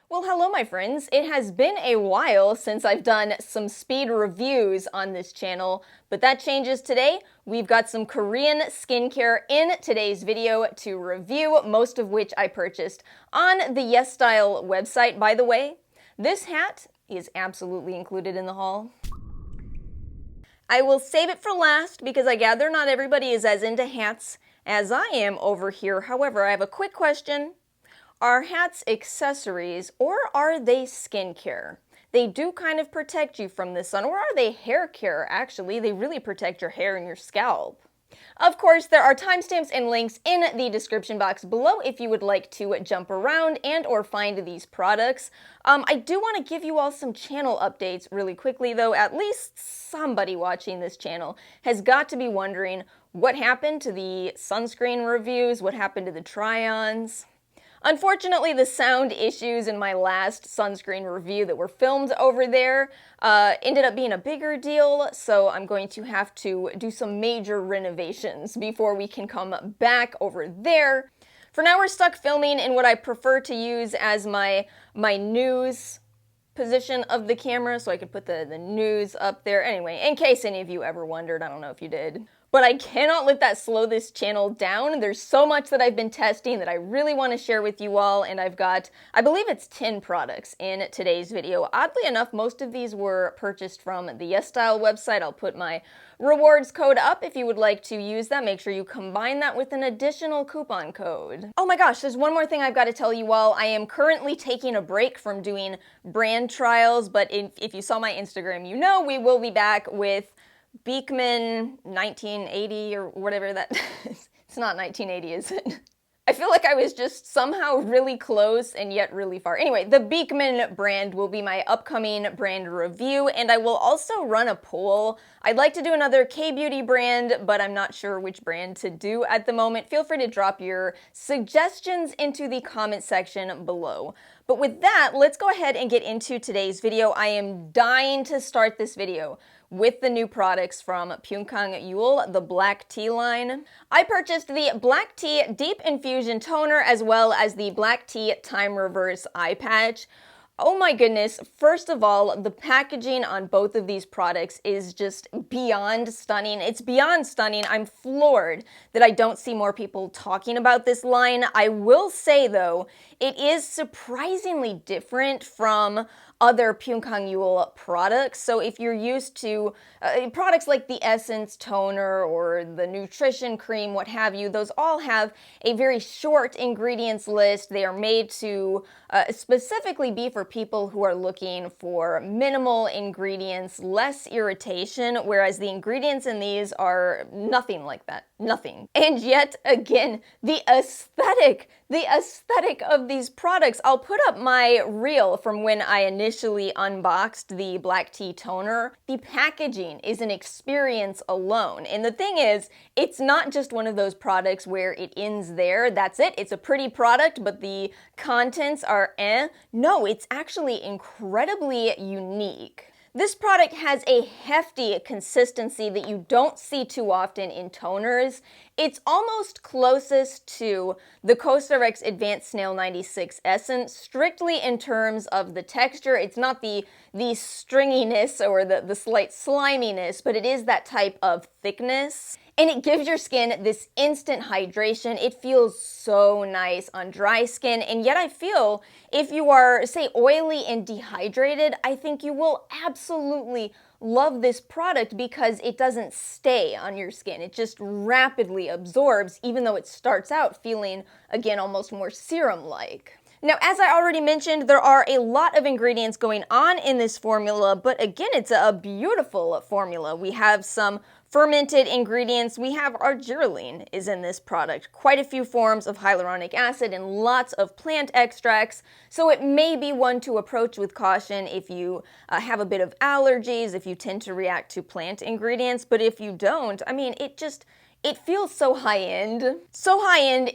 Well, hello my friends. It has been a while since I've done some speed reviews on this channel, but that changes today. We've got some Korean skincare in today's video to review, most of which I purchased on the Yesstyle website, by the way. This hat is absolutely included in the haul. I will save it for last because I gather not everybody is as into hats as I am over here. However, I have a quick question. Are hats accessories or are they skincare? They do kind of protect you from the sun, or are they hair care actually? They really protect your hair and your scalp. Of course, there are timestamps and links in the description box below if you would like to jump around and or find these products. I do want to give you all some channel updates really quickly though. At least somebody watching this channel has got to be wondering what happened to the sunscreen reviews, what happened to the try-ons. Unfortunately, the sound issues in my last sunscreen review that were filmed over there ended up being a bigger deal, so I'm going to have to do some major renovations before we can come back over there. For now, we're stuck filming in what I prefer to use as my news position of the camera, so I could put the news up there. Anyway, in case any of you ever wondered, I don't know if you did. But I cannot let that slow this channel down. There's so much that I've been testing that I really want to share with you all, and I've got, I believe it's 10 products in today's video. Oddly enough, most of these were purchased from the Yesstyle website. I'll put my rewards code up if you would like to use that. Make sure you combine that with an additional coupon code. Oh my gosh, there's one more thing I've got to tell you all. I am currently taking a break from doing brand trials, but if you saw my Instagram, you know we will be back with Beekman 1980 or whatever that is. It's not 1980, is it? I feel like I was just somehow really close and yet really far. Anyway, the Beekman brand will be my upcoming brand review, and I will also run a poll. I'd like to do another K-beauty brand, but I'm not sure which brand to do at the moment. Feel free to drop your suggestions into the comment section below. But with that, let's go ahead and get into today's video. I am dying to start this video with the new products from Pyunkang Yul, the Black Tea line. I purchased the Black Tea Deep Infusion Toner as well as the Black Tea Time Reverse Eye Patch. Oh my goodness, first of all, the packaging on both of these products is just beyond stunning. It's beyond stunning. I'm floored that I don't see more people talking about this line. I will say though, it is surprisingly different from other Pyunkang Yul products. So if you're used to products like the Essence Toner or the Nutrition Cream, what have you, those all have a very short ingredients list. They are made to specifically be for people who are looking for minimal ingredients, less irritation, whereas the ingredients in these are nothing like that. Nothing. And yet again, the aesthetic of these products. I'll put up my reel from when I initially unboxed the Black Tea Toner. The packaging is an experience alone. And the thing is, it's not just one of those products where it ends there. That's it. It's a pretty product, but the contents are eh. No, it's actually incredibly unique. This product has a hefty consistency that you don't see too often in toners. It's almost closest to the Cosrx Advanced Snail 96 Essence, strictly in terms of the texture. It's not the stringiness or the slight sliminess, but it is that type of thickness. And it gives your skin this instant hydration. It feels so nice on dry skin. And yet I feel if you are, say, oily and dehydrated, I think you will absolutely love this product because it doesn't stay on your skin. It just rapidly absorbs, even though it starts out feeling, again, almost more serum-like. Now, as I already mentioned, there are a lot of ingredients going on in this formula, but again, it's a beautiful formula. We have some fermented ingredients. We have argireline is in this product, quite a few forms of hyaluronic acid and lots of plant extracts, so it may be one to approach with caution if you have a bit of allergies, if you tend to react to plant ingredients, but if you don't, I mean, it feels so high-end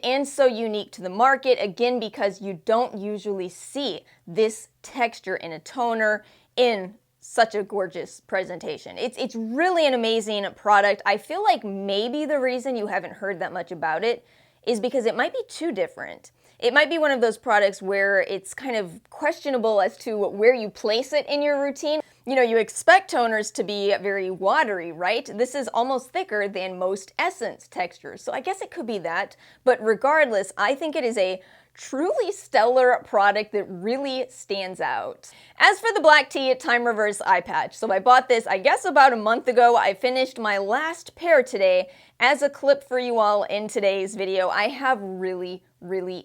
and so unique to the market, again, because you don't usually see this texture in a toner in such a gorgeous presentation. It's really an amazing product. I feel like maybe the reason you haven't heard that much about it is because it might be too different. it might be one of those products where it's kind of questionable as to where you place it in your routine. You know, you expect toners to be very watery, right? This is almost thicker than most essence textures, so I guess it could be that. But regardless, I think it is a truly stellar product that really stands out. As for the black tea time reverse eye patch, so I bought this I guess about a month ago. I finished my last pair today as a clip for you all in today's video. I have really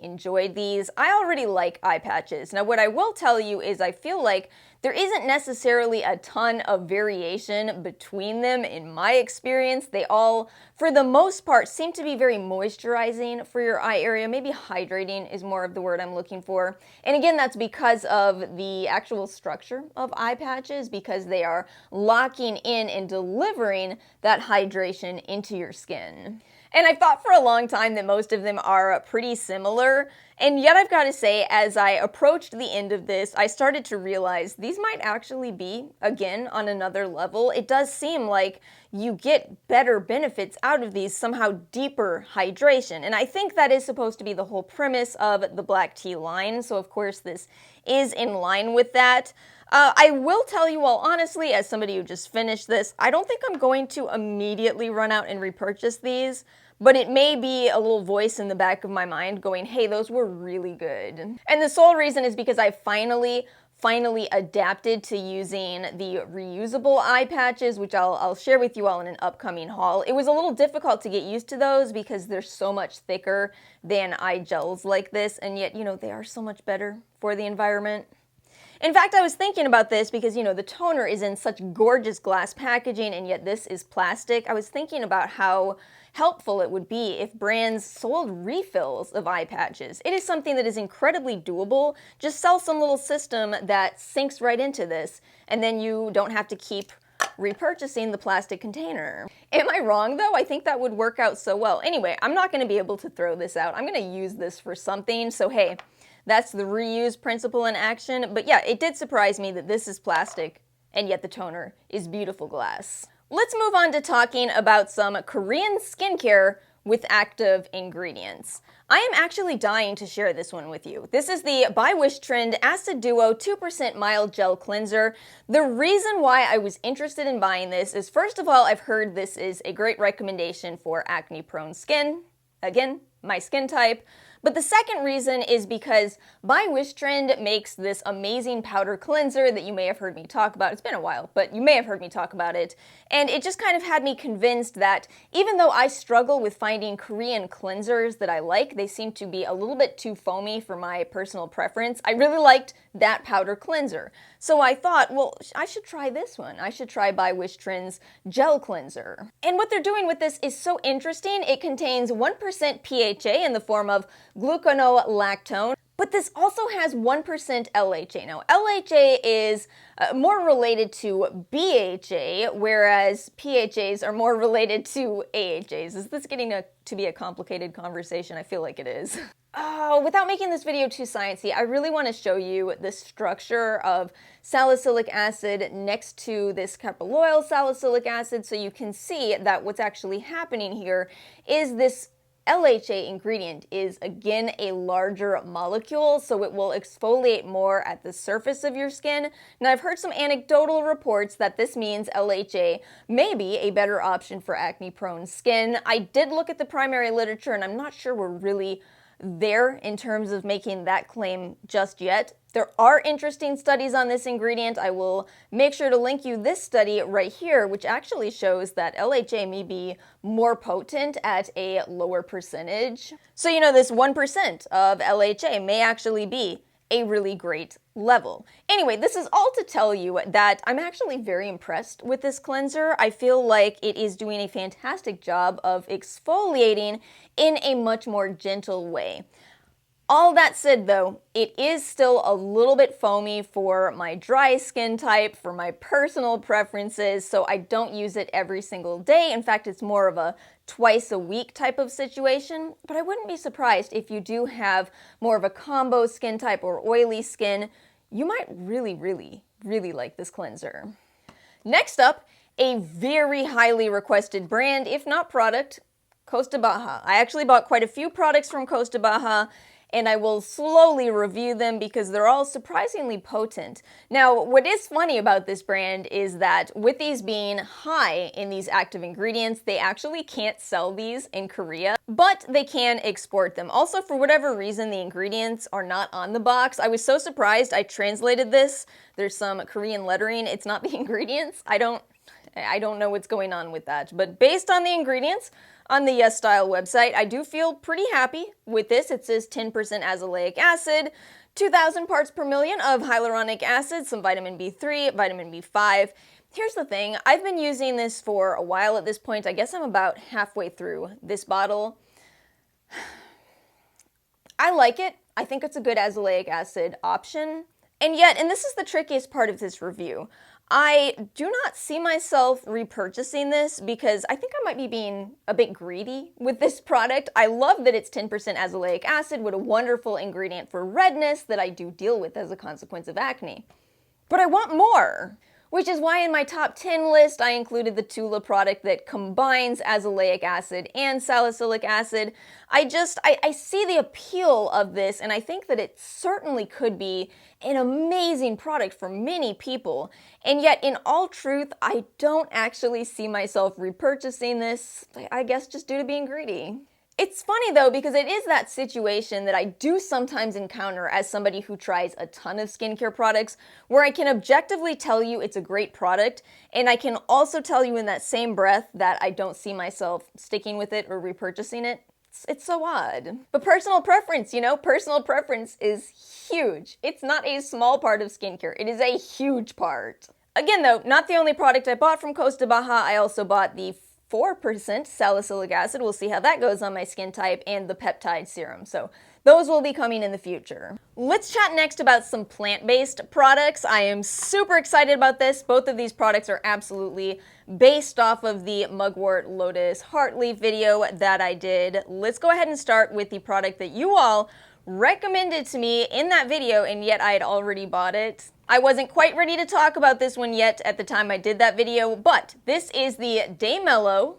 enjoyed these. I already like eye patches. Now what I will tell you is I feel like there isn't necessarily a ton of variation between them in my experience. They all, for the most part, seem to be very moisturizing for your eye area. Maybe hydrating is more of the word I'm looking for. And again, that's because of the actual structure of eye patches, because they are locking in and delivering that hydration into your skin. And I've thought for a long time that most of them are pretty similar, and yet I've got to say, as I approached the end of this, I started to realize these might actually be, again, on another level. It does seem like you get better benefits out of these, somehow deeper hydration, and I think that is supposed to be the whole premise of the black tea line, so of course this is in line with that. I will tell you all honestly, as somebody who just finished this, I don't think I'm going to immediately run out and repurchase these, but it may be a little voice in the back of my mind going, hey, those were really good. And the sole reason is because I finally adapted to using the reusable eye patches, which I'll share with you all in an upcoming haul. It was a little difficult to get used to those because they're so much thicker than eye gels like this, and yet, you know, they are so much better for the environment. In fact, I was thinking about this because, you know, the toner is in such gorgeous glass packaging and yet this is plastic. I was thinking about how helpful it would be if brands sold refills of eye patches. It is something that is incredibly doable. Just sell some little system that sinks right into this, and then you don't have to keep repurchasing the plastic container. Am I wrong though? I think that would work out so well. Anyway, I'm not going to be able to throw this out. I'm going to use this for something, so hey, that's the reuse principle in action. But yeah, it did surprise me that this is plastic and yet the toner is beautiful glass. Let's move on to talking about some Korean skincare with active ingredients. I am actually dying to share this one with you. This is the by Wishtrend Acid Duo 2% Mild Gel Cleanser. The reason why I was interested in buying this is, first of all, I've heard this is a great recommendation for acne-prone skin. Again, my skin type. But the second reason is because by Wishtrend makes this amazing powder cleanser that you may have heard me talk about. It's been a while, but you may have heard me talk about it. And it just kind of had me convinced that even though I struggle with finding Korean cleansers that I like, they seem to be a little bit too foamy for my personal preference, I really liked that powder cleanser. So I thought, well, I should try this one. I should try by Wishtrend's gel cleanser. And what they're doing with this is so interesting. It contains 1% PHA in the form of gluconolactone, but this also has 1% LHA. Now, LHA is more related to BHA, whereas PHAs are more related to AHAs. Is this getting to be a complicated conversation? I feel like it is. Without making this video too sciencey, I really want to show you the structure of salicylic acid next to this carbolloyl salicylic acid, so you can see that what's actually happening here is this LHA ingredient is, again, a larger molecule, so it will exfoliate more at the surface of your skin. Now, I've heard some anecdotal reports that this means LHA may be a better option for acne-prone skin. I did look at the primary literature, and I'm not sure we're really there in terms of making that claim just yet. There are interesting studies on this ingredient. I will make sure to link you this study right here, which actually shows that LHA may be more potent at a lower percentage. So, you know, this 1% of LHA may actually be a really great level. Anyway, this is all to tell you that I'm actually very impressed with this cleanser. I feel like it is doing a fantastic job of exfoliating in a much more gentle way. All that said though, it is still a little bit foamy for my dry skin type, for my personal preferences, so I don't use it every single day. In fact, it's more of a twice a week type of situation, but I wouldn't be surprised if you do have more of a combo skin type or oily skin. You might really like this cleanser. Next up, a very highly requested brand, if not product, Costa Baha. I actually bought quite a few products from Costa Baha, and I will slowly review them because they're all surprisingly potent. Now, what is funny about this brand is that with these being high in these active ingredients, they actually can't sell these in Korea, but they can export them. Also, for whatever reason, the ingredients are not on the box. I was so surprised. I translated this. There's some Korean lettering. It's not the ingredients. I don't know what's going on with that. But based on the ingredients on the Yesstyle website, I do feel pretty happy with this. It says 10% azelaic acid, 2,000 parts per million of hyaluronic acid, some vitamin B3, vitamin B5. Here's the thing, I've been using this for a while at this point. I guess I'm about halfway through this bottle. I like it. I think it's a good azelaic acid option. And yet, and this is the trickiest part of this review, I do not see myself repurchasing this because I think I might be being a bit greedy with this product. I love that it's 10% azelaic acid. What a wonderful ingredient for redness that I do deal with as a consequence of acne. But I want more, which is why in my top 10 list I included the Tula product that combines azelaic acid and salicylic acid. I see the appeal of this, and I think that it certainly could be an amazing product for many people. And yet, in all truth, I don't actually see myself repurchasing this, I guess just due to being greedy. It's funny though, because it is that situation that I do sometimes encounter as somebody who tries a ton of skincare products, where I can objectively tell you it's a great product, and I can also tell you in that same breath that I don't see myself sticking with it or repurchasing it. It's so odd. But personal preference, you know, personal preference is huge. It's not a small part of skincare, it is a huge part. Again though, not the only product I bought from Costa Baha. I also bought the 4% salicylic acid, we'll see how that goes on my skin type, and the peptide serum. So those will be coming in the future. Let's chat next about some plant-based products. I am super excited about this. Both of these products are absolutely based off of the Mugwort Lotus Heart Leaf video that I did. Let's go ahead and start with the product that you all recommended to me in that video, and yet I had already bought it. I wasn't quite ready to talk about this one yet at the time I did that video, but this is the Daymellow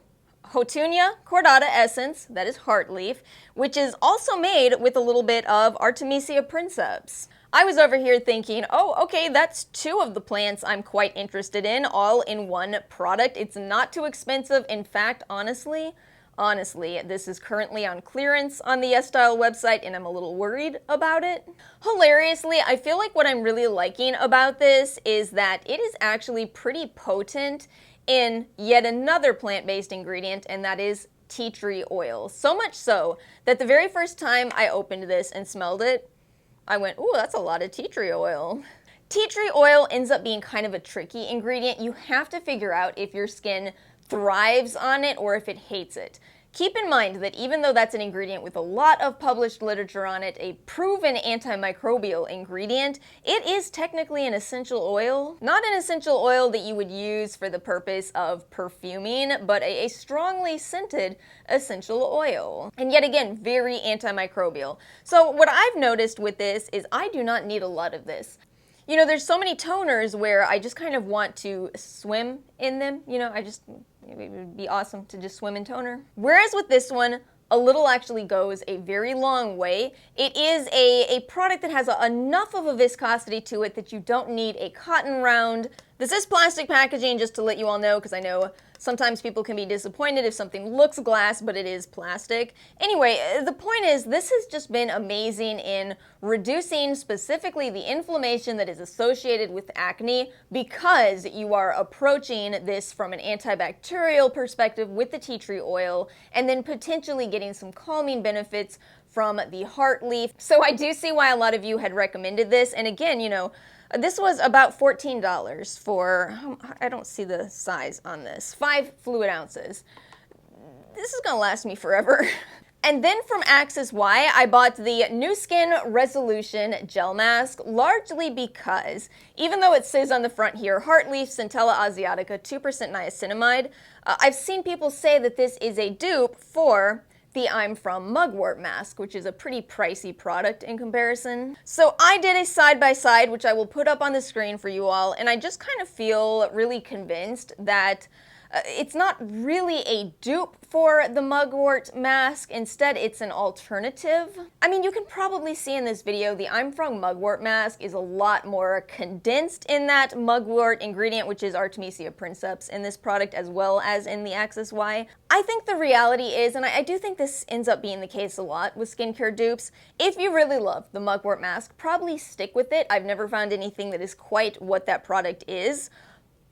Houttuynia Cordata Essence, that is heart leaf, which is also made with a little bit of Artemisia princeps. I was over here thinking, oh, okay, that's two of the plants I'm quite interested in, all in one product. It's not too expensive. In fact, honestly, this is currently on clearance on the Yesstyle website, and I'm a little worried about it. Hilariously, I feel like what I'm really liking about this is that it is actually pretty potent in yet another plant-based ingredient, and that is tea tree oil. So much so that the very first time I opened this and smelled it, I went, ooh, that's a lot of tea tree oil. Tea tree oil ends up being kind of a tricky ingredient. You have to figure out if your skin thrives on it or if it hates it. Keep in mind that even though that's an ingredient with a lot of published literature on it, a proven antimicrobial ingredient, it is technically an essential oil. Not an essential oil that you would use for the purpose of perfuming, but a strongly scented essential oil. And yet again, very antimicrobial. So what I've noticed with this is I do not need a lot of this. You know, there's so many toners where I just kind of want to swim in them. You know, it would be awesome to just swim in toner. Whereas with this one, a little actually goes a very long way. It is a product that has enough of a viscosity to it that you don't need a cotton round. This is plastic packaging, just to let you all know, because I know sometimes people can be disappointed if something looks glass, but it is plastic. Anyway, the point is, this has just been amazing in reducing specifically the inflammation that is associated with acne, because you are approaching this from an antibacterial perspective with the tea tree oil, and then potentially getting some calming benefits from the heart leaf. So I do see why a lot of you had recommended this, and again, you know, this was about $14 for, I don't see the size on this, 5 fluid ounces. This is gonna last me forever. And then from Axis Y, I bought the Nu Skin Resolution Gel Mask, largely because, even though it says on the front here, Heart Leaf, Centella Asiatica, 2% niacinamide, I've seen people say that this is a dupe for the I'm From Mugwort mask, which is a pretty pricey product in comparison. So I did a side-by-side, which I will put up on the screen for you all, and I just kind of feel really convinced that It's not really a dupe for the Mugwort mask. Instead, it's an alternative. I mean, you can probably see in this video, the I'm From Mugwort mask is a lot more condensed in that Mugwort ingredient, which is Artemisia princeps in this product as well as in the Axis Y. I think the reality is, and I do think this ends up being the case a lot with skincare dupes, if you really love the Mugwort mask, probably stick with it. I've never found anything that is quite what that product is.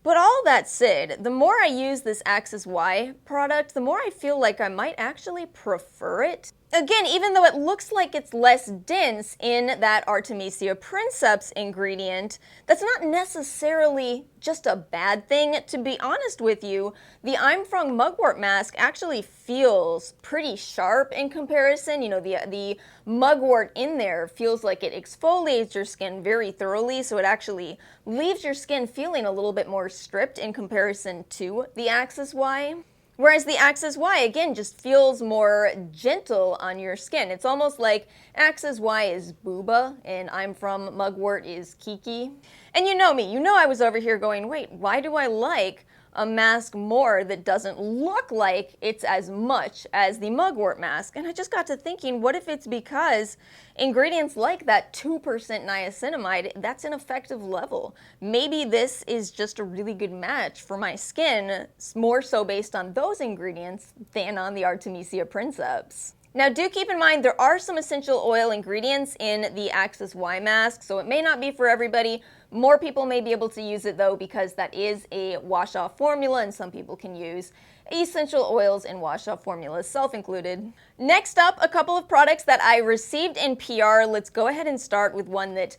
But all that said, the more I use this Axis Y product, the more I feel like I might actually prefer it. Again, even though it looks like it's less dense in that Artemisia princeps ingredient, that's not necessarily just a bad thing. To be honest with you, the I'm From Mugwort mask actually feels pretty sharp in comparison. You know, the mugwort in there feels like it exfoliates your skin very thoroughly, so it actually leaves your skin feeling a little bit more stripped in comparison to the Axis Y. Whereas the Axis Y, again, just feels more gentle on your skin. It's almost like Axis Y is Booba and I'm From Mugwort is Kiki. And you know me, you know I was over here going, wait, why do I like a mask more that doesn't look like it's as much as the Mugwort mask? And I just got to thinking, what if it's because ingredients like that 2% niacinamide, that's an effective level? Maybe this is just a really good match for my skin, more so based on those ingredients than on the Artemisia princeps. Now do keep in mind there are some essential oil ingredients in the Axis Y mask, so it may not be for everybody. More people may be able to use it though because that is a wash-off formula and some people can use essential oils in wash-off formulas, self-included. Next up, a couple of products that I received in PR. Let's go ahead and start with one that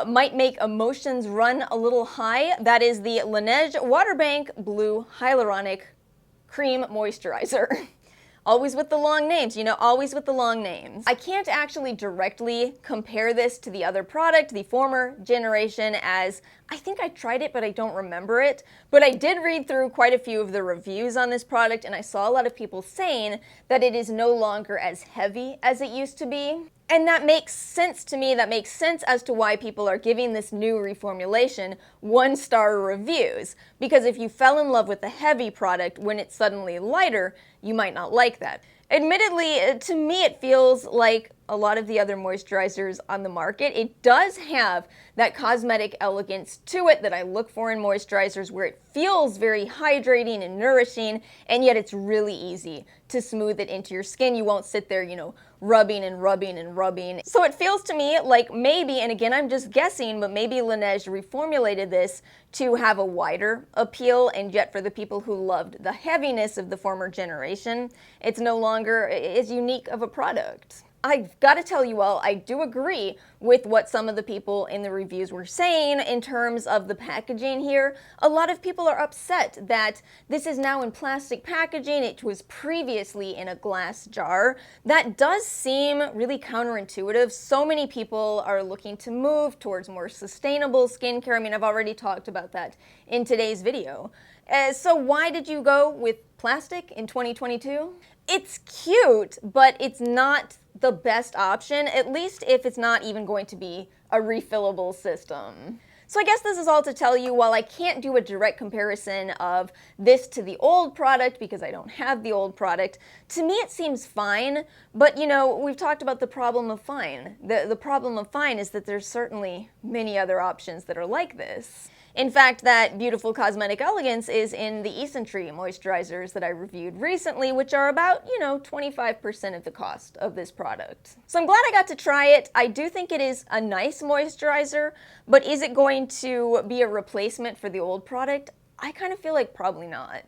might make emotions run a little high. That is the Laneige Water Bank Blue Hyaluronic Cream Moisturizer. Always with the long names, you know, always with the long names. I can't actually directly compare this to the other product, the former generation, as I think I tried it, but I don't remember it. But I did read through quite a few of the reviews on this product, and I saw a lot of people saying that it is no longer as heavy as it used to be. And that makes sense to me. That makes sense as to why people are giving this new reformulation 1-star reviews. Because if you fell in love with the heavy product when it's suddenly lighter, you might not like that. Admittedly, to me it feels like a lot of the other moisturizers on the market. It does have that cosmetic elegance to it that I look for in moisturizers, where it feels very hydrating and nourishing, and yet it's really easy to smooth it into your skin. You won't sit there, you know, rubbing and rubbing and rubbing. So it feels to me like maybe, and again I'm just guessing, but maybe Laneige reformulated this to have a wider appeal, and yet for the people who loved the heaviness of the former generation, it's no longer as unique of a product. I've got to tell you all, I do agree with what some of the people in the reviews were saying in terms of the packaging here. A lot of people are upset that this is now in plastic packaging. It was previously in a glass jar. That does seem really counterintuitive. So many people are looking to move towards more sustainable skincare. I mean, I've already talked about that in today's video. So why did you go with plastic in 2022? It's cute, but it's not the best option, at least if it's not even going to be a refillable system. So I guess this is all to tell you, while I can't do a direct comparison of this to the old product because I don't have the old product, to me it seems fine, but you know, we've talked about the problem of fine. The problem of fine is that there's certainly many other options that are like this. In fact, that beautiful cosmetic elegance is in the Essentree moisturizers that I reviewed recently, which are about, you know, 25% of the cost of this product. So I'm glad I got to try it. I do think it is a nice moisturizer, but is it going to be a replacement for the old product? I kind of feel like probably not.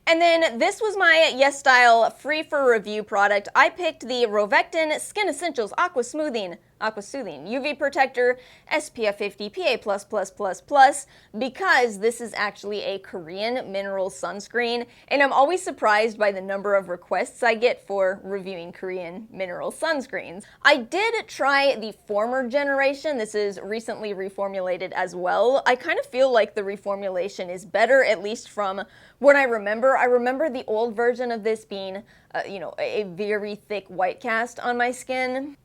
And then this was my Yesstyle free for review product. I picked the Rovectin Skin Essentials Aqua Soothing UV Protector SPF 50 PA++++, because this is actually a Korean mineral sunscreen, and I'm always surprised by the number of requests I get for reviewing Korean mineral sunscreens. I did try the former generation. This is recently reformulated as well. I kind of feel like the reformulation is better, at least from what I remember. I remember the old version of this being, you know, a very thick white cast on my skin.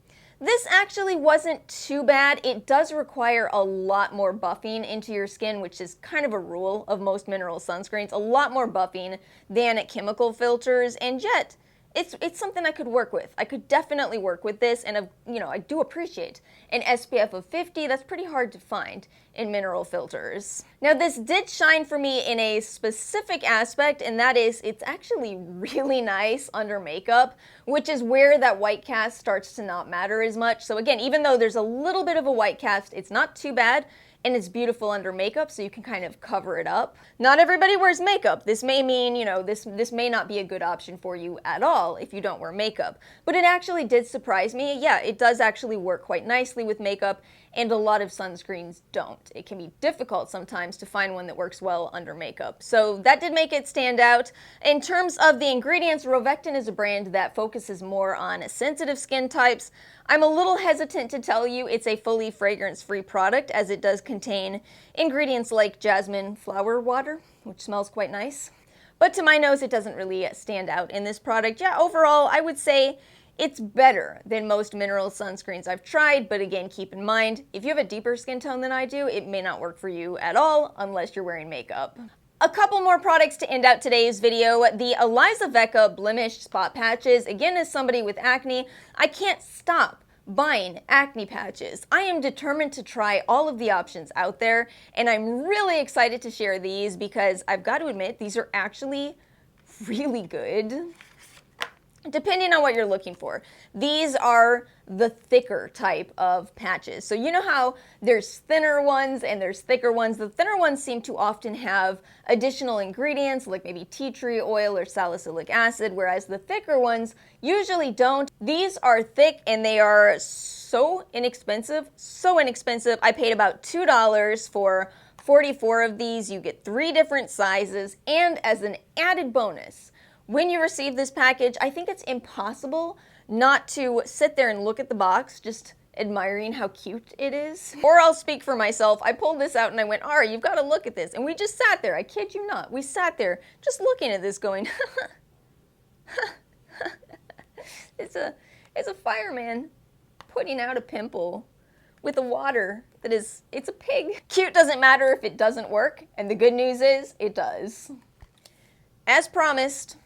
This actually wasn't too bad. It does require a lot more buffing into your skin, which is kind of a rule of most mineral sunscreens, a lot more buffing than chemical filters, and yet it's something I could work with. I could definitely work with this, and I do appreciate an SPF of 50. That's pretty hard to find in mineral filters. Now, this did shine for me in a specific aspect, and that is it's actually really nice under makeup, which is where that white cast starts to not matter as much. So again, even though there's a little bit of a white cast, it's not too bad. And it's beautiful under makeup, so you can kind of cover it up. Not everybody wears makeup. This may mean, this may not be a good option for you at all if you don't wear makeup. But it actually did surprise me. Yeah, it does actually work quite nicely with makeup, and a lot of sunscreens don't. It can be difficult sometimes to find one that works well under makeup. So that did make it stand out. In terms of the ingredients, Rovectin is a brand that focuses more on sensitive skin types. I'm a little hesitant to tell you it's a fully fragrance-free product, as it does contain ingredients like jasmine flower water, which smells quite nice. But to my nose, it doesn't really stand out in this product. Yeah, overall, I would say it's better than most mineral sunscreens I've tried, but again, keep in mind, if you have a deeper skin tone than I do, it may not work for you at all unless you're wearing makeup. A couple more products to end out today's video. The Elizavecca Blemish Spot Patches. Again, as somebody with acne, I can't stop buying acne patches. I am determined to try all of the options out there, and I'm really excited to share these because I've got to admit, these are actually really good, depending on what you're looking for. These are the thicker type of patches. So you know how there's thinner ones and there's thicker ones. The thinner ones seem to often have additional ingredients like maybe tea tree oil or salicylic acid, whereas the thicker ones usually don't. These are thick and they are so inexpensive, so inexpensive. I paid about $2 for 44 of these. You get 3 different sizes, and as an added bonus, when you receive this package, I think it's impossible not to sit there and look at the box, just admiring how cute it is. Or I'll speak for myself. I pulled this out and I went, Ari, you've got to look at this. And we just sat there, I kid you not. We sat there just looking at this going, it's a fireman putting out a pimple with a water that is, it's a pig. Cute doesn't matter if it doesn't work, and the good news is, it does. As promised,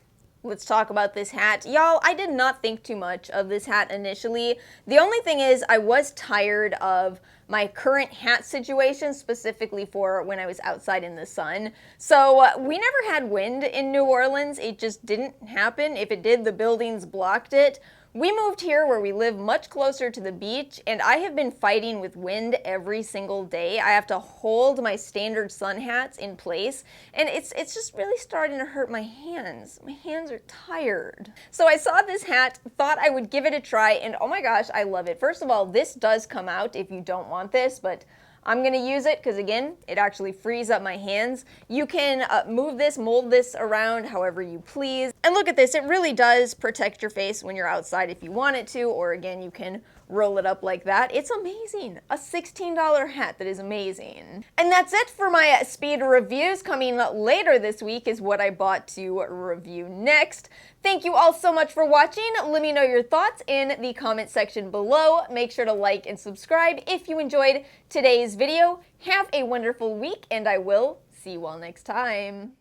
let's talk about this hat. Y'all, I did not think too much of this hat initially. The only thing is I was tired of my current hat situation, specifically for when I was outside in the sun. So we never had wind in New Orleans. It just didn't happen. If it did, the buildings blocked it. We moved here where we live much closer to the beach, and I have been fighting with wind every single day. I have to hold my standard sun hats in place, and it's just really starting to hurt my hands. My hands are tired. So I saw this hat, thought I would give it a try, and oh my gosh, I love it. First of all, this does come out if you don't want this, but I'm gonna use it because again, it actually frees up my hands. You can move this, mold this around however you please. And look at this, it really does protect your face when you're outside if you want it to, or again, you can roll it up like that. It's amazing. A $16 hat that is amazing. And that's it for my speed reviews. Coming later this week is what I bought to review next. Thank you all so much for watching. Let me know your thoughts in the comment section below. Make sure to like and subscribe if you enjoyed today's video. Have a wonderful week, and I will see you all next time.